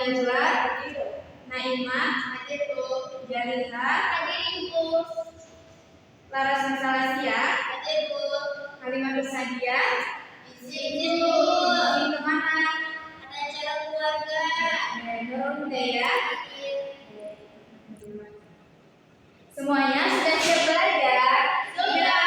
Najwa, Naimah, Jalila, Laras Salasia, Halimah Bersadia, izin kemana? Ada acara keluarga. Nurul Hidayah. Semuanya sudah siap belajar? Sudah.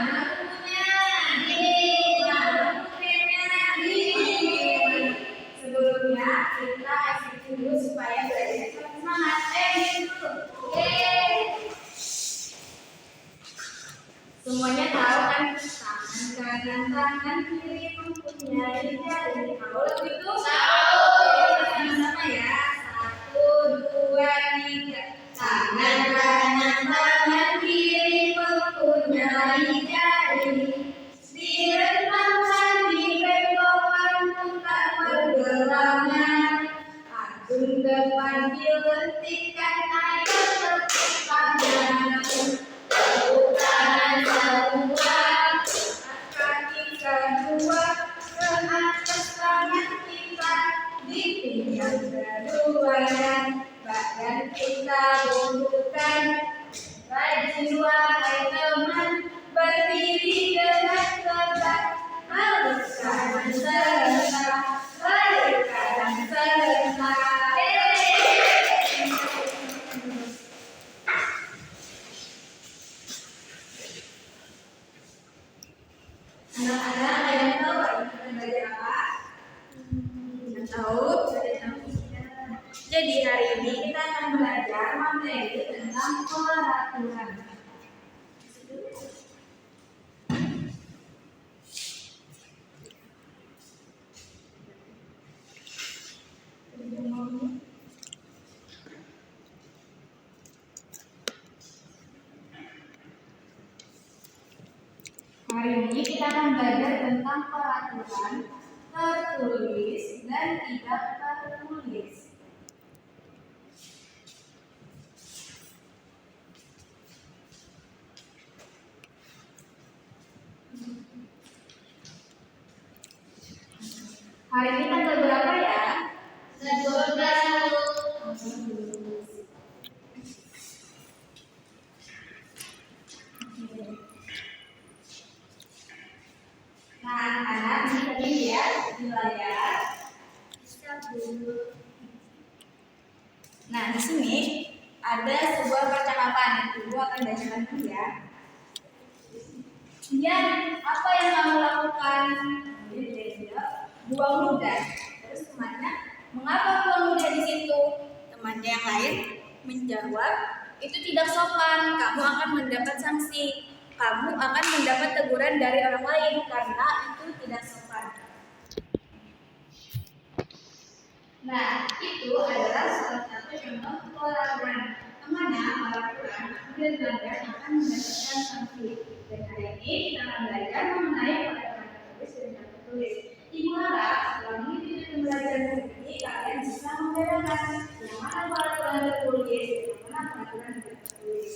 Mana bukunya? Mana bukunya? Sebelumnya kita eksekusi dulu supaya belajar semangat. Dulu. Semuanya tahu kan? Tangan kanan, tangan kiri mempunyai jari. Tahu lagu itu? Sama-sama ya. 1, 2, 3. Tangan kanan, tangan kiri mempunyai jari. Direntangkan, dibengkokkan, putar pergelangan. Ajung depan dilentikkan, ayo tertepaknya. Putaran kedua, kaki kedua, ke atas tangan kita, di pinggang kedua dan badan kita bungkukan. Rajin wahai teman, berdiri dengan tegak, balik kanan serentak, balik kanan serentak. Anak-anak ada yang tahu kita belajar apa? Tidak tahu? Jadi hari ini kita akan belajar materi tentang peraturan. Hari ini kita akan belajar tentang peraturan tertulis dan tidak tertulis. Hari ini tanggal berapa ya? 12. Nah, anak-anak ini tadi lihat di layar. Nah, di sini ada sebuah percakapan. Ibu akan bacakan dulu ya. Dian, apa yang kamu lakukan? Dia buang ludah. Terus temannya, mengapa buang ludah di situ? Temannya yang lain menjawab, itu tidak sopan. Kamu akan mendapat sanksi. Kamu akan mendapat teguran dari orang lain karena itu tidak sopan. Nah, itu adalah salah satu contoh peraturan. Kemana peraturan kemudian belajar akan mendapatkan sanksi. Dan hari ini kita akan belajar mengenai peraturan tertulis dan tidak tertulis. Ibu harap setelah mengikuti pembelajaran ini kalian bisa membedakan yang mana peraturan tertulis dan yang mana peraturan tidak tertulis.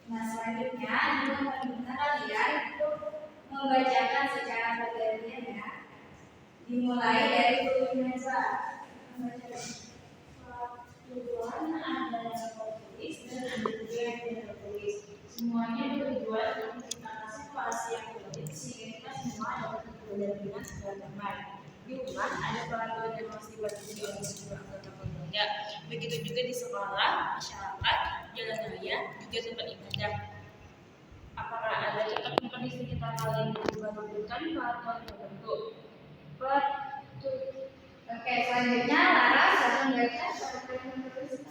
Nah, selanjutnya ibu akan meminta kalian untuk membacakan secara bergantian ya. Dimulai dari tulisan. Tujuan ada yang tertulis dan ada juga yang tidak tertulis. Semuanya bertujuan untuk menciptakan situasi yang tertulis sehingga kita semua dapat belajar dengan segala teman. Di rumah ada peraturan yang harus dipatuhi oleh semua anggota keluarga. Begitu juga di sekolah, masyarakat, jalan raya, juga tempat ibadah. Apakah ada contoh di sekitar kalian yang menyebutkan peraturan tertentu? Oke, selanjutnya Laras akan membaca peraturan tertulis.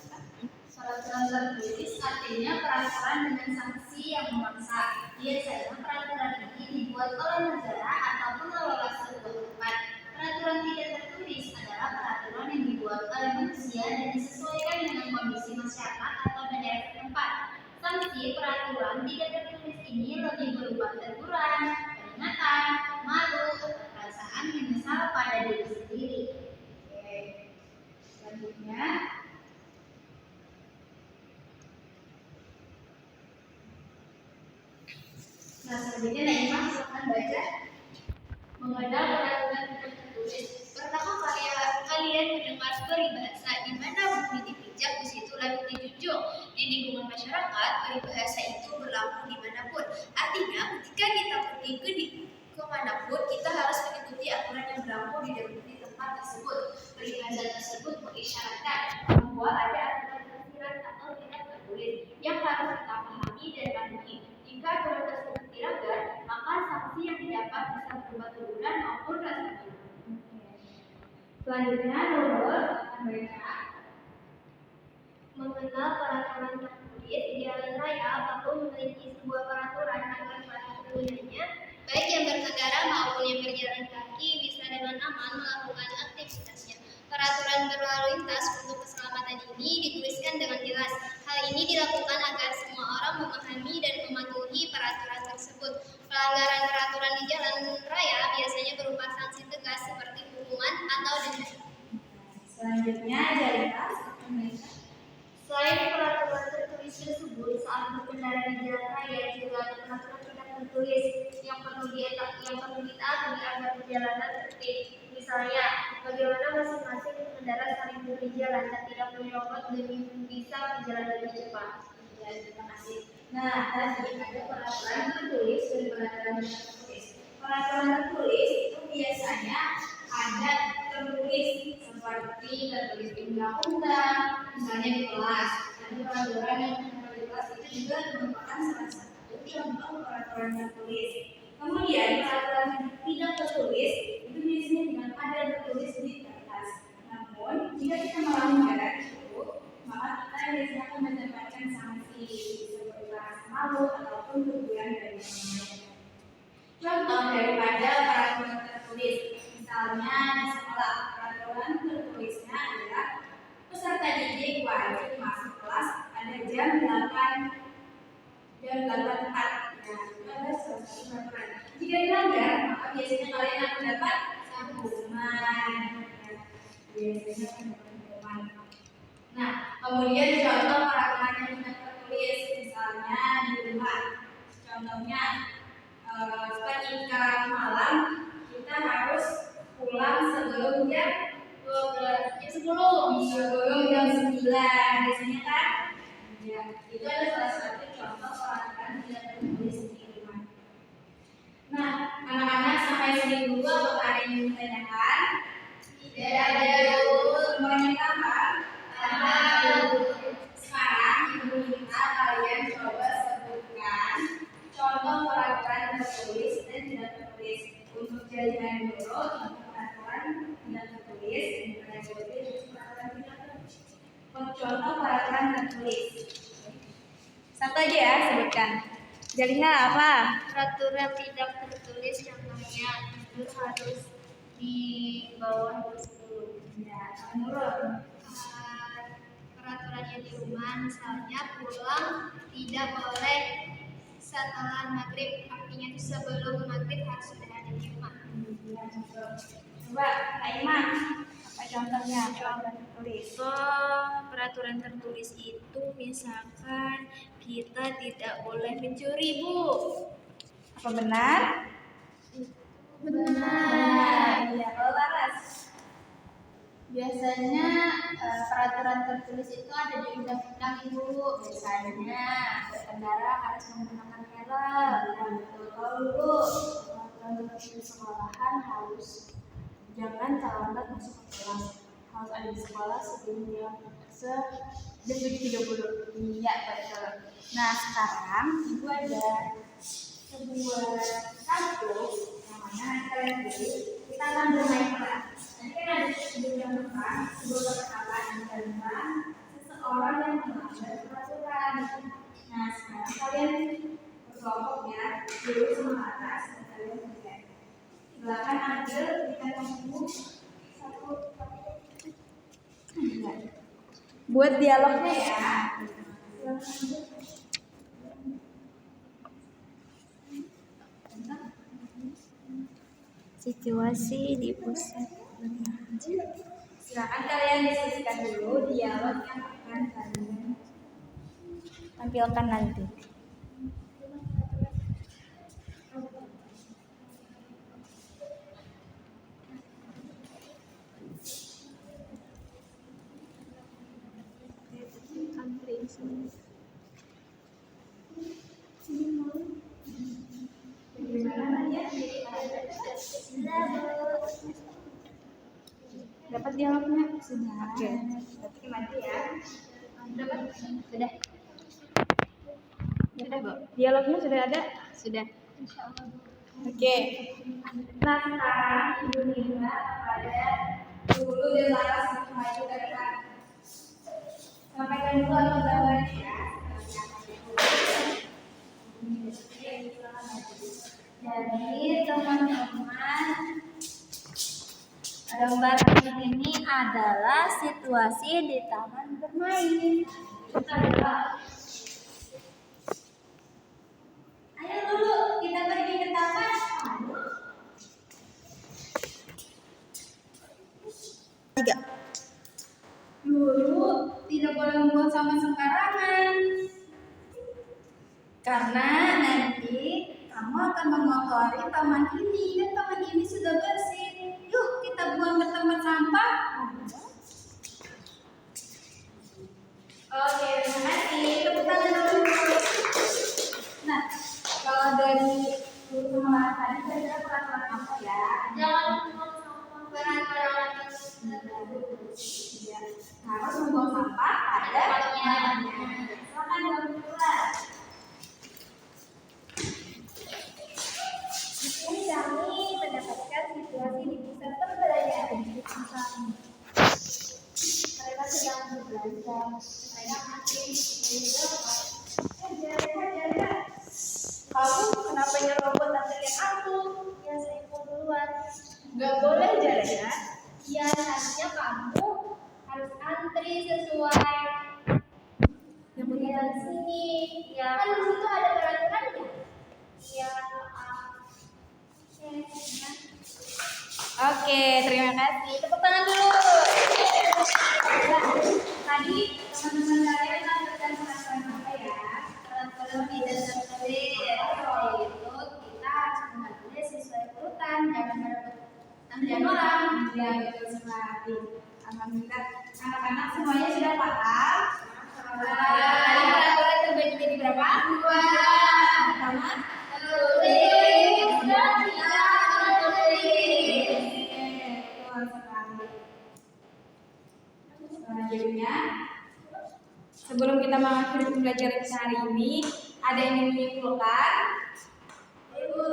Peraturan tertulis artinya peraturan dengan sanksi yang memaksa. Biasanya peraturan ini dibuat oleh negara ataupun oleh sebuah tempat. Peraturan tidak tertulis adalah peraturan yang dibuat oleh manusia dan disesuaikan dengan kondisi masyarakat atau daerah setempat. Sanksi peraturan tidak tertulis ini lebih berupa teguran, peringatan, malu, perasaan menyesal pada diri sendiri. Oke. Selanjutnya, Naimah silakan baca mengenal peraturan peribahasa di mana bumi dipijak, di situ langit dijunjung. Di lingkungan masyarakat, peribahasa itu berlaku dimanapun. Artinya, ketika kita pergi kemanapun, kita harus mengikuti aturan yang berlaku di tempat tersebut. Peribahasa tersebut mengisyaratkan bahwa ada aturan tersirat atau tidak tertulis yang harus kita pahami dan patuhi. Jika aturan tersebut dilanggar, maka sanksi yang didapat bisa berupa teguran maupun rasa hidup. Selanjutnya, Nurul akan baca Mengenal peraturan tertulis di jalan raya perlu memiliki sebuah peraturan agar para penggunanya, baik yang berkendara maupun yang berjalan kaki, bisa dengan aman melakukan aktivitasnya. Peraturan berlalu lintas untuk keselamatan ini dituliskan dengan jelas. Hal ini dilakukan agar semua orang memahami dan mematuhi peraturan tersebut. Pelanggaran peraturan di jalan raya biasanya berupa sanksi tegas seperti hukuman atau denda. Selanjutnya, Jalita akan baca. Selain peraturan tertulis tersebut, saat berkendara di jalan raya juga ada peraturan tidak tertulis yang perlu ditaati agar perjalanan tertib. Misalnya, bagaimana masing-masing pengendara saling memberi jalan dan tidak menyerobot demi bisa berjalan lebih cepat. Ya, terima kasih. Nah, tadi ada peraturan tertulis dan peraturan tidak tertulis. Peraturan tertulis itu biasanya ada tertulis seperti tertulis di undang-undang, misalnya di kelas. Nanti peraturan yang ada di kelas itu juga merupakan salah satu contoh peraturan tertulis. Kemudian peraturan tidak tertulis itu biasanya dengan ada tertulis di kertas. Namun jika kita melanggar itu, maka kita biasanya akan mendapatkan sanksi seperti rasa malu ataupun teguran dari orang lain. Contoh daripada peraturan tertulis, misalnya di sekolah, peraturan tertulisnya adalah peserta didik wajib masuk kelas pada jam 8 tepat. Nah, itu ada salah satu peraturan. Jika dilanggar, maka biasanya kalian akan dapat hukuman. Biasanya akan dapat hukuman. Nah, kemudian contoh peraturan yang tidak tertulis, misalnya di rumah. Contohnya, ketika malam kita harus pulang sebelum jam 10 sebelum jam 9 biasanya kan ya, itu ada salah satu contoh peraturan tidak tertulis di rumah. Nah, anak-anak sampai sini dulu apakah ada yang ditanyakan? Tidak ada dulu. Semuanya paham? Paham. Sekarang ibu minta kalian coba sebutkan contoh peraturan tertulis dan tidak tertulis. Untuk jaringan dulu, peraturan tidak tertulis dan peraturan tidak tertulis. Contoh peraturan tertulis. Satu aja ya sebutkan. Jalina apa? Peraturan tidak tertulis contohnya tidur harus di bawah 10. Ya, menurut Peraturannya di rumah misalnya pulang tidak boleh setelah maghrib, artinya itu sebelum maghrib harus sudah ada di rumah. Coba, Aiman, apa contohnya peraturan tertulis? Peraturan tertulis itu misalkan kita tidak boleh mencuri, Bu. Apa benar? Benar. Iya, kalau Laras? Biasanya peraturan tertulis itu ada di undang-undang Ibu. Misalnya berkendara harus menggunakan helm. Kalau dulu peraturan tertulis sekolahan harus jangan terlambat masuk ke kelas. Harus ada di sekolah sebelum jam 7.30. Iya, betul. Nah, sekarang Ibu ada sebuah kartu namanya kalian beli. Kita akan bermain peran. Nanti kan ada sebuah depan, sebuah perkataan tentang seseorang yang melanggar peraturan. Nah, sekarang kalian berkelompok ya, dulu sama atas dan kalian bergerak. Silakan ambil kita ketemu satu. Buat dialognya ya. Situasi di pusat. Silakan kalian diskusikan dulu dialog yang akan kalian tampilkan nanti. Dapat dialognya? Sudah. Oke. Berarti maju ya. Dapat? Sudah. Sudah, Bu. Dialognya sudah ada? Sudah. Oke. Nah, sekarang Ibu minta kepada Lulu dan Laras untuk maju ke depan. Sampaikan dulu atau gambarnya ya. Jadi teman-teman, gambar ini adalah situasi di taman bermain. Kita lihat. Ayo dulu kita pergi ke taman. Tiga. Dulu tidak boleh membuang sampah sembarangan. Karena nanti kamu akan mengotori taman ini dan taman ini sudah bersih. Yuk kita buang ke tempat sampah. Oke, terima kasih. Tepuk tangan dulu. Nah, kalau dari Guru sama tadi kira-kira peraturan apa ya? Jangan membuang sampah sembarangan. Ya, harus membuang sampah pada tempatnya. Silakan Guru kelas. Di sini kami mendapatkan situasi di pusat perbelanjaan. Mereka sedang berbelanja. Saya masih hajar. Kamu kenapa nyerobot antrian aku? Ya, saya mau duluan. Gak boleh Jaya. Ya, harusnya kamu harus antri sesuai Yang di sini. Ya, kan di situ ada peraturannya. Ya, Oke, terima kasih. Tepuk tangan dulu. Tadi teman-teman kalian melakukan peraturan apa ya? peraturan tidak tertulis. Yaitu kita harus mengambil sesuai urutan, jangan berebut antrian orang. Ya, betul sekali. Alhamdulillah, anak-anak semuanya sudah paham. Tadi peraturan terbagi jadi berapa? Dua. Pertama, Tertulis dan tidak tertulis. betul sekali. Selanjutnya, sebelum kita mengakhiri pembelajaran kita hari ini, ada yang ingin menyimpulkan? Ibu,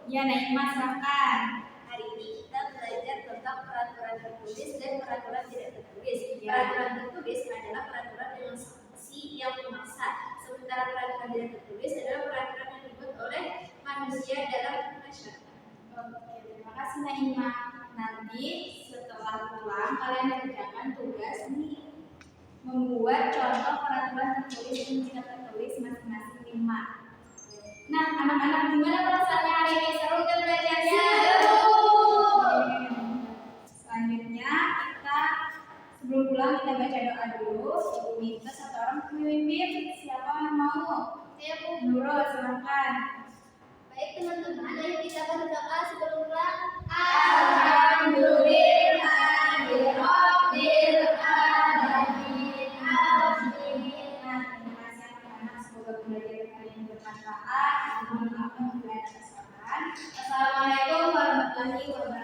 Ya, Naimah, silakan. hari ini kita belajar tentang peraturan tertulis dan peraturan tidak tertulis. Ya. Peraturan tertulis adalah peraturan dengan sanksi yang memaksa, sementara peraturan tidak tertulis adalah peraturan yang dibuat oleh manusia dalam masyarakat. Oke, terima kasih Naimah. Nanti setelah pulang kalian kerjakan tugas nih, membuat contoh peraturan tertulis dan tidak tertulis masing-masing 5. Nah, anak-anak gimana perasaannya hari ini? Seru kan belajarnya? Selanjutnya kita sebelum pulang kita baca doa dulu. Ibu minta satu orang pemimpin. Siapa yang mau? Saya Bu. Nurul, silakan. Baik teman-teman, ayo kita berdoa sebelum pulang. Alhamdulillahirabbil alamin. Amin. Nah, terima kasih anak-anak. Semoga pembelajaran kalian bermanfaat. Mohon maaf apabila ada kesalahan. Assalamualaikum warahmatullahi wabarakatuh.